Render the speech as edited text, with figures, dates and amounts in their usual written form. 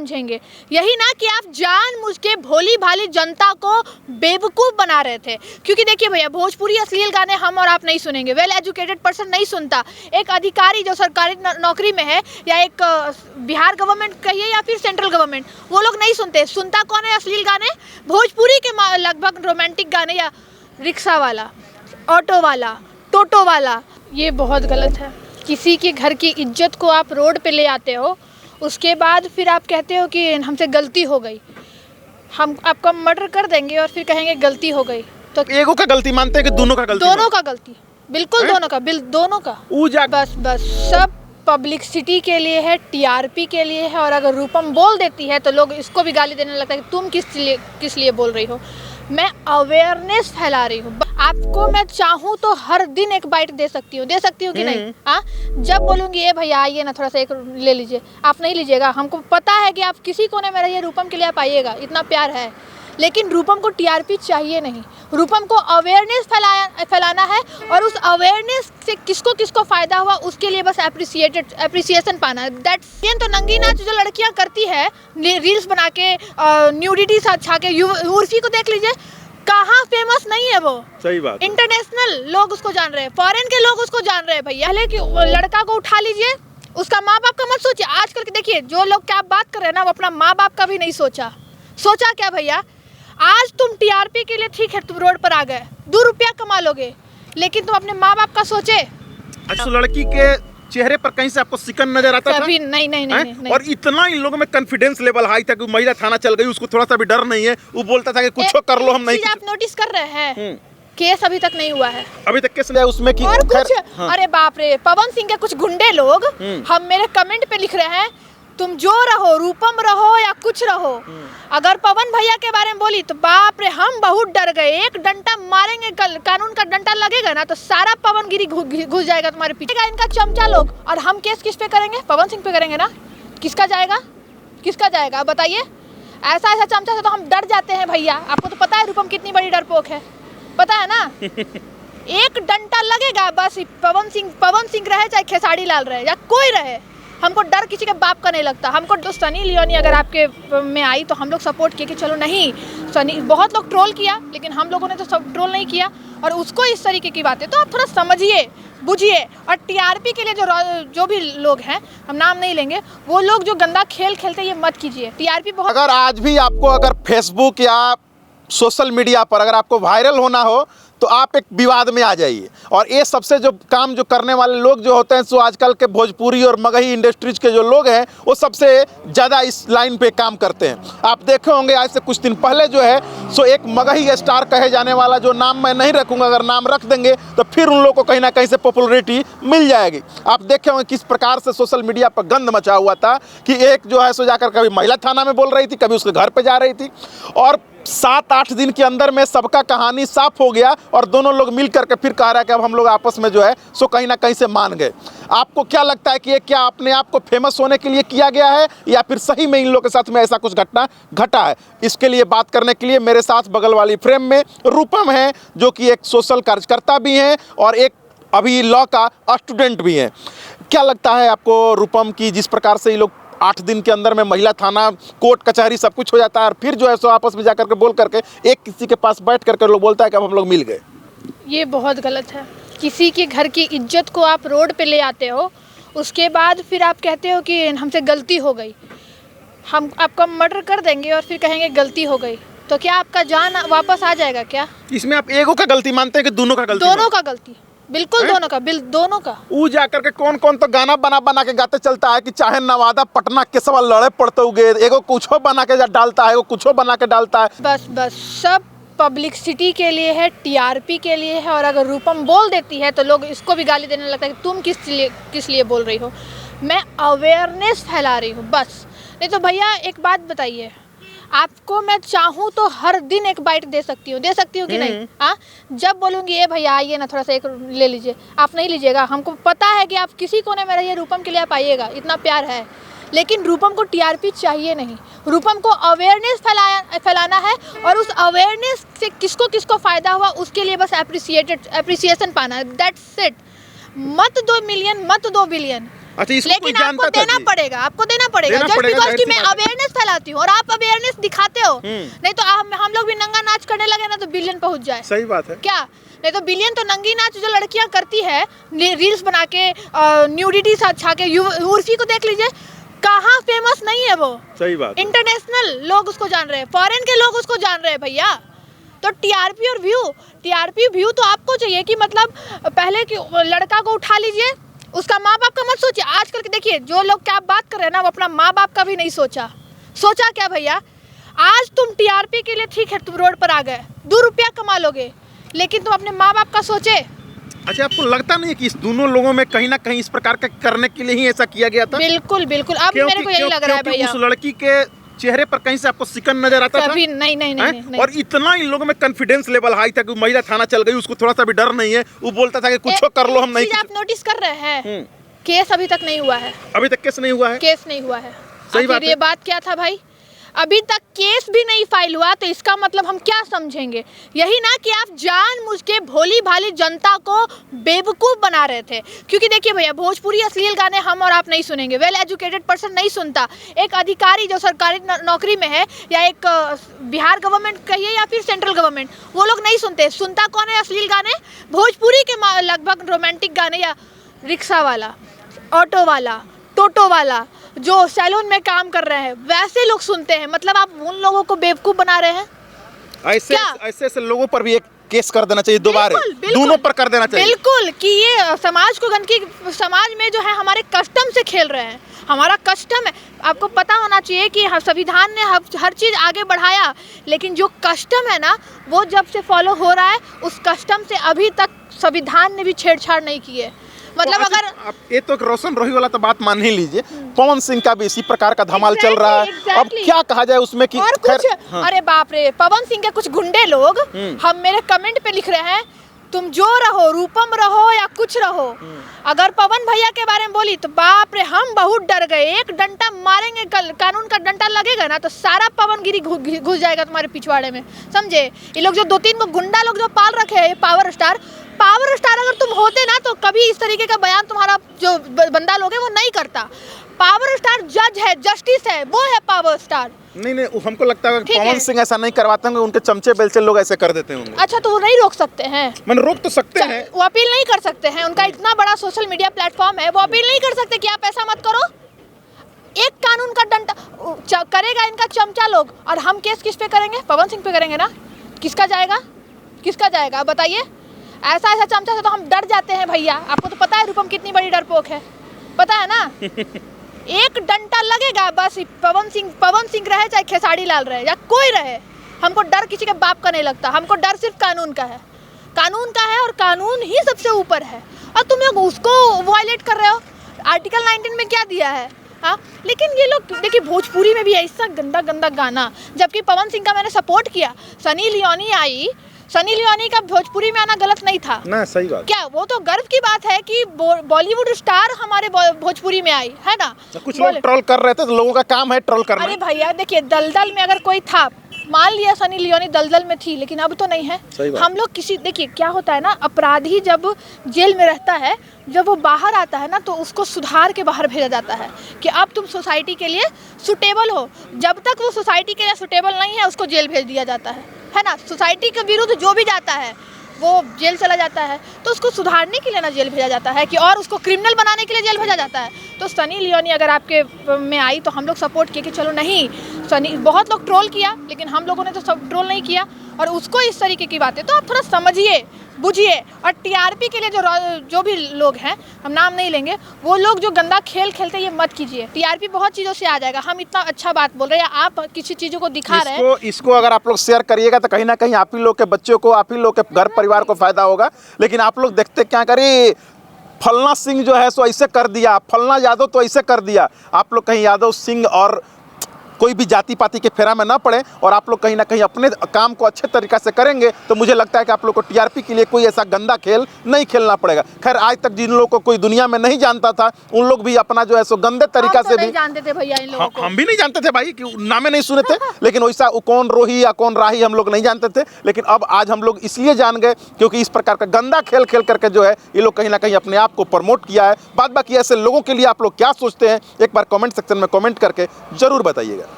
समझेंगे। यही ना कि आप जानबूझ के भोली भाली जनता को बेवकूफ़ बना रहे थे। क्योंकि देखिए भैया, भोजपुरी अश्लील गाने हम और आप नहीं सुनेंगे, वेल एजुकेटेड पर्सन नहीं सुनता। एक अधिकारी जो सरकारी नौकरी में है, या एक बिहार गवर्नमेंट कहिए या फिर सेंट्रल गवर्नमेंट, वो लोग नहीं सुनते। सुनता कौन है अश्लील गाने? भोजपुरी के लगभग रोमांटिक गाने, या रिक्शा वाला, ऑटो वाला, टोटो वाला। ये बहुत गलत है। किसी के घर की इज्जत को आप रोड पे ले आते हो, उसके बाद फिर आप कहते हो कि हमसे गलती हो गई, हम आपका मर्डर कर देंगे और फिर कहेंगे गलती हो गई। तो एगो का गलती मानते हैं कि दोनों का गलती? दोनों का गलती, बिल्कुल दोनों का, दोनों का। बस सब पब्लिसिटी के लिए है, टीआरपी के लिए है। और अगर रूपम बोल देती है तो लोग इसको भी गाली देने लगता है कि तुम किस लिए बोल रही हो। मैं अवेयरनेस फैला रही हूँ। आपको मैं चाहूँ तो हर दिन एक बाइट दे सकती हूँ कि नहीं? हाँ, जब बोलूँगी ये भैया आइए ना, थोड़ा सा एक ले लीजिए, आप नहीं लीजिएगा। हमको पता है कि आप किसी कोने में रहिए, रूपम के लिए आप आइएगा, इतना प्यार है। लेकिन रूपम को टीआरपी चाहिए नहीं, रूपम को अवेयरनेस फैलाना है। और उस अवेयरनेस से किसको किसको फ़ायदा हुआ, उसके लिए बस एप्रिसिएशन पाना है। दैट्स तो नंगी नाच जो लड़कियां करती है रील्स बना के, न्यूडिटी छा के, उर्फी को देख लीजिए, कहाँ फेमस नहीं है वो। सही बात। इंटरनेशनल लोग उसको जान रहे हैं, फॉरेन के लोग उसको जान रहे हैं भैया। पहले कि लड़का को उठा लीजिए, उसका माँ बाप का मत सोचिए। आजकल के देखिए जो लोग क्या बात कर रहे हैं ना, वो अपना माँ बाप का भी नहीं सोचा क्या भैया? आज तुम टीआरपी के लिए ठीक है, तुम रोड पर आ गए, 2 रुपया कमा लोगे, लेकिन तुम अपने माँ बाप का सोचे। अच्छा, लड़की के चेहरे पर कहीं से आपको सिकन नजर आता था? कभी नहीं। और इतना इन लोगों में कॉन्फिडेंस लेवल हाई था कि महिला थाना चल गई, उसको थोड़ा सा भी डर नहीं है, वो बोलता था कि कुछ कर लो, हम नहीं। आप नोटिस कर रहे हैं, केस अभी तक नहीं हुआ है। अभी तक केस नहीं उसमें की और कुछ अरे बाप रे, पवन सिंह के कुछ गुंडे लोग हम मेरे कमेंट पे लिख रहे हैं, तुम जो रहो, रूपम रहो या कुछ रहो, अगर पवन भैया के बारे में बोली तो बाप रे हम बहुत डर गए। एक डंडा मारेंगे, कानून का डंडा लगेगा ना तो सारा पवनगिरी घुस जाएगा तुम्हारे पीछे। इनका चमचा लोग, और हम केस किस पे करेंगे? पवन सिंह पे करेंगे ना। किसका जाएगा बताइए? ऐसा चमचा से तो हम डर जाते हैं भैया। आपको तो पता है रूपम कितनी बड़ी डरपोक है, पता है ना? एक डंडा लगेगा बस, पवन सिंह रहे चाहे खेसारी लाल रहे या कोई रहे, हमको डर किसी के बाप का नहीं लगता। हमको तो सनी लियोनी अगर आपके में आई तो हम लोग सपोर्ट किए कि चलो नहीं, सनी बहुत लोग ट्रोल किया, लेकिन हम लोगों ने तो सब ट्रोल नहीं किया। और उसको इस तरीके की बातें तो आप थोड़ा समझिए, बुझिए। और टीआरपी के लिए जो भी लोग हैं, हम नाम नहीं लेंगे, वो लोग जो गंदा खेल खेलते ये मत कीजिए। टीआरपी बहुत। अगर आज भी आपको अगर फेसबुक या सोशल मीडिया पर अगर आपको वायरल होना हो तो आप एक विवाद में आ जाइए। और ये सबसे जो काम जो करने वाले लोग जो होते हैं, सो आजकल के भोजपुरी और मगही इंडस्ट्रीज के जो लोग हैं, वो सबसे ज़्यादा इस लाइन पे काम करते हैं। आप देखे होंगे आज से कुछ दिन पहले जो है सो एक मगही स्टार कहे जाने वाला, जो नाम मैं नहीं रखूँगा, अगर नाम रख देंगे तो फिर उन लोगों को कहीं ना कहीं से पॉपुलरिटी मिल जाएगी। आप देखे होंगे किस प्रकार से सोशल मीडिया पर गंद मचा हुआ था कि एक जो है सो जाकर कभी महिला थाना में बोल रही थी, कभी उसके घर पर जा रही थी, और 7-8 दिन के अंदर में सबका कहानी साफ हो गया और दोनों लोग मिल करके फिर कह रहा है कि अब हम लोग आपस में जो है सो कहीं ना कहीं से मान गए। आपको क्या लगता है कि ये क्या अपने आप को फेमस होने के लिए किया गया है, या फिर सही में इन लोगों के साथ में ऐसा कुछ घटना घटा है? इसके लिए बात करने के लिए मेरे साथ बगल वाली फ्रेम में रूपम है, जो कि एक सोशल कार्यकर्ता भी हैं और एक अभी लॉ का स्टूडेंट भी हैं। क्या लगता है आपको रूपम की, जिस प्रकार से ये लोग 8 दिन के अंदर में महिला थाना, कोर्ट कचहरी सब कुछ हो जाता है और फिर जो है सो आपस में जाकर के बोल करके एक किसी के पास बैठ करके लोग बोलता है कि अब हम लोग मिल गए? ये बहुत गलत है। किसी के घर की इज्जत को आप रोड पे ले आते हो, उसके बाद फिर आप कहते हो कि हमसे गलती हो गई, हम आपका मर्डर कर देंगे और फिर कहेंगे गलती हो गई। तो क्या आपका जान वापस आ जाएगा क्या? इसमें आप एगो का गलती मानते हैं कि दोनों का गलती? दोनों का गलती, बिल्कुल दोनों का। वो जाकर के कौन तो गाना बना के गाते चलता है कि चाहे नवादा पटना के सवाल लड़े पड़ते हुए, एगो कुछो बना के डालता है, एगो कुछो बना के डालता है। बस सब पब्लिसिटी के लिए है, टीआरपी के लिए है। और अगर रूपम बोल देती है तो लोग इसको भी गाली देने लगता है कि तुम किस लिए बोल रही हो। मैं अवेयरनेस फैला रही हूँ बस। नहीं तो भैया एक बात बताइए, आपको मैं चाहूँ तो हर दिन एक बाइट दे सकती हूँ कि नहीं? हाँ, जब बोलूँगी ये भैया आइए ना, थोड़ा सा एक ले लीजिए, आप नहीं लीजिएगा। हमको पता है कि आप किसी कोने में रहिए, रूपम के लिए आप आइएगा, इतना प्यार है। लेकिन रूपम को टीआरपी चाहिए नहीं, रूपम को अवेयरनेस फैलाना है। और उस अवेयरनेस से किसको किसको फ़ायदा हुआ, उसके लिए बस एप्रिसिएशन पाना है। That's it. मत 2 मिलियन, मत 2 बिलियन, अच्छा, लेकिन आपको देना पड़ेगा, जस्ट बिकॉज कि मैं अवेयरनेस फैलाती हूँ और आप अवेयरनेस दिखाते हो। नहीं तो हम लोग भी नंगा नाच करने लगे ना तो बिलियन पहुंच जाए। सही बात है। क्या नहीं तो बिलियन तो नंगी नाच जो लड़कियां करती है रील्स बना के न्यूडिटी से अच्छा के उर्फी को देख लीजिए, कहाँ फेमस नहीं है वो। सही बात। इंटरनेशनल लोग उसको जान रहे हैं, फॉरेन के लोग उसको जान रहे हैं भैया। तो टीआरपी और व्यू तो आपको चाहिए कि मतलब पहले कि लड़का को उठा लीजिए, उसका माँ बाप का मत सोचिए। आजकल के देखिए जो लोग क्या बात कर रहे हैं ना, वो अपना माँ बाप का भी नहीं सोचा क्या भैया। आज तुम टीआरपी के लिए ठीक है, तुम रोड पर आ गए, 2 रुपया कमा लोगे, लेकिन तुम अपने माँ बाप का सोचे। अच्छा, आपको लगता नहीं है कि इस दोनों लोगों में कहीं ना कहीं इस प्रकार का करने के लिए ही ऐसा किया गया था? बिल्कुल बिल्कुल, अब मेरे को यही लग रहा है भैया। उस लड़की के चेहरे पर कहीं से आपको सिकन नजर आता था? नहीं। और इतना इन लोगों में कॉन्फिडेंस लेवल हाई था कि महिला थाना चल गई, उसको थोड़ा सा भी डर नहीं है, वो बोलता था कि कुछ कर लो, हम नहीं। आप नोटिस कर रहे हैं, केस अभी तक नहीं हुआ है। अभी तक केस नहीं हुआ है। केस नहीं हुआ है। सही बात है। ये बात क्या था भाई, अभी तक केस भी नहीं फाइल हुआ, तो इसका मतलब हम क्या समझेंगे? यही ना कि आप जानबूझ के भोली भाली जनता को बेवकूफ़ बना रहे थे। क्योंकि देखिए भैया, भोजपुरी अश्लील गाने हम और आप नहीं सुनेंगे, वेल एजुकेटेड पर्सन नहीं सुनता। एक अधिकारी जो सरकारी नौकरी में है, या एक बिहार गवर्नमेंट कहिए या फिर सेंट्रल गवर्नमेंट, वो लोग नहीं सुनते। सुनता कौन है अश्लील गाने? भोजपुरी के लगभग रोमांटिक गाने, या रिक्शा वाला, ऑटो वाला, टोटो वाला, जो सैलून में काम कर रहे हैं, वैसे लोग सुनते हैं। मतलब आप उन लोगों को बेवकूफ़ बना रहे हैं। ऐसे लोगों पर भी एक केस कर देना चाहिए दोबारा, दोनों पर कर देना चाहिए। बिल्कुल, कि ये समाज को गंदगी, समाज में जो है हमारे कस्टम से खेल रहे हैं। हमारा कस्टम है, आपको पता होना चाहिए कि संविधान ने हर चीज़ आगे बढ़ाया, लेकिन जो कस्टम है ना, वो जब से फॉलो हो रहा है, उस कस्टम से अभी तक संविधान ने भी छेड़छाड़ नहीं की है। मतलब तो अगर आप ये तो रोशन रोही वाला तो बात मान ही लीजिए, पवन सिंह का भी इसी प्रकार का धमाल चल रहा है। अब क्या कहा जाए उसमें कि और कुछ अरे बाप रे, पवन सिंह के कुछ गुंडे लोग हम मेरे कमेंट पे लिख रहे हैं, तुम जो रहो, रूपम रहो या कुछ रहो, अगर पवन भैया के बारे में बोली तो बाप रे हम बहुत डर गए। एक डंडा मारेंगे, कानून का डंडा लगेगा ना तो सारा पवनगिरी घुस जाएगा तुम्हारे पिछवाड़े में, समझे? ये लोग जो 2-3 को गुंडा लोग जो पाल रखे हैं, पावर स्टार अगर तुम होते ना तो कभी इस तरीके का बयान तुम्हारा जो बंदा लोग है वो नहीं करता। पावर स्टार जज है, जस्टिस है, वो है पावर स्टार। नहीं, हमको लगता है पवन सिंह ऐसा नहीं करवाते होंगे, उनके चमचे बेलचे लोग ऐसे कर देते होंगे। अच्छा, तो वो नहीं रोक सकते हैं? मैंने रोक तो सकते हैं, वो अपील नहीं कर सकते हैं? उनका इतना बड़ा सोशल मीडिया प्लेटफॉर्म है, वो अपील नहीं कर सकते कि आप ऐसा मत करो। एक कानून का डंडा करेगा इनका चमचा लोग, और हम केस किस पे करेंगे? पवन सिंह पे करेंगे ना। किसका जाएगा बताइए? ऐसा चमचा से तो हम डर जाते हैं भैया। आपको तो पता है रूपम कितनी बड़ी डरपोक है, पता है ना? एक डंडा लगेगा बस, पवन सिंह रहे चाहे खेसारी लाल रहे या कोई रहे, हमको डर किसी के बाप का नहीं लगता। हमको डर सिर्फ कानून का है और कानून ही सबसे ऊपर है। और तुम लोग उसको वायलेट कर रहे हो। आर्टिकल 19 में क्या दिया है? हाँ, लेकिन ये लोग देखिए, भोजपुरी में भी ऐसा गंदा गाना, जबकि पवन सिंह का मैंने सपोर्ट किया। सनी लियोनी का भोजपुरी में आना गलत नहीं था ना। सही बात। क्या वो तो गर्व की बात है कि बॉलीवुड स्टार हमारे भोजपुरी में आई है ना। कुछ लोग ट्रोल कर रहे थे, तो लोगों का काम है ट्रोल करना। अरे भैया देखिए, दलदल में अगर कोई था, मान लिया सनी लियोनी दलदल में थी, लेकिन अब तो नहीं है। हम लोग देखिए क्या होता है ना, अपराधी जब जेल में रहता है, जब वो बाहर आता है ना, तो उसको सुधार के बाहर भेजा जाता है कि अब तुम सोसाइटी के लिए सुटेबल हो। जब तक वो सोसाइटी के लिए सुटेबल नहीं है, उसको जेल भेज दिया जाता है ना। सोसाइटी के विरुद्ध जो भी जाता है वो जेल चला जाता है, तो उसको सुधारने के लिए ना जेल भेजा जाता है, कि और उसको क्रिमिनल बनाने के लिए जेल भेजा जाता है। तो सनी लियोनी अगर आपके में आई तो हम लोग सपोर्ट किए कि चलो नहीं, सनी बहुत लोग ट्रोल किया, लेकिन हम लोगों ने तो सब ट्रोल नहीं किया। और उसको इस तरीके की बातें तो आप थोड़ा समझिए, बुझिए। और टीआरपी के लिए जो भी लोग हैं, हम नाम नहीं लेंगे, वो लोग जो गंदा खेल खेलते हैं, ये मत कीजिए। टीआरपी बहुत चीज़ों से आ जाएगा। हम इतना अच्छा बात बोल रहे हैं, आप किसी चीज़ों को दिखा रहे हैं, इसको अगर आप लोग शेयर करिएगा तो कहीं ना कहीं आप ही लोग के बच्चों को, आप ही लोग के घर परिवार को फायदा होगा। लेकिन आप लोग देखते क्या करिए, फलना सिंह जो है सो ऐसे कर दिया, फलना यादव तो ऐसे कर दिया। आप लोग कहीं यादव सिंह और कोई भी जाति पाति के फेरा में ना पड़े, और आप लोग कहीं ना कहीं अपने काम को अच्छे तरीक़ा से करेंगे तो मुझे लगता है कि आप लोग को टीआरपी के लिए कोई ऐसा गंदा खेल नहीं खेलना पड़ेगा। खैर, आज तक जिन लोगों को कोई दुनिया में नहीं जानता था, उन लोग भी अपना जो है सो गंदे तरीक़ा से भी जानते थे भैया इन लोगों को। हम भी नहीं जानते थे भाई, कि नामे नहीं सुने थे, लेकिन वैसा कौन रोही या कौन राही हम लोग नहीं जानते थे। लेकिन अब आज हम लोग इसलिए जान गए क्योंकि इस प्रकार का गंदा खेल खेल करके जो है ये लोग कहीं ना कहीं अपने आप को प्रमोट किया है। बात बाकी ऐसे लोगों के लिए आप लोग क्या सोचते हैं, एक बार कमेंट सेक्शन में कमेंट करके ज़रूर बताइएगा।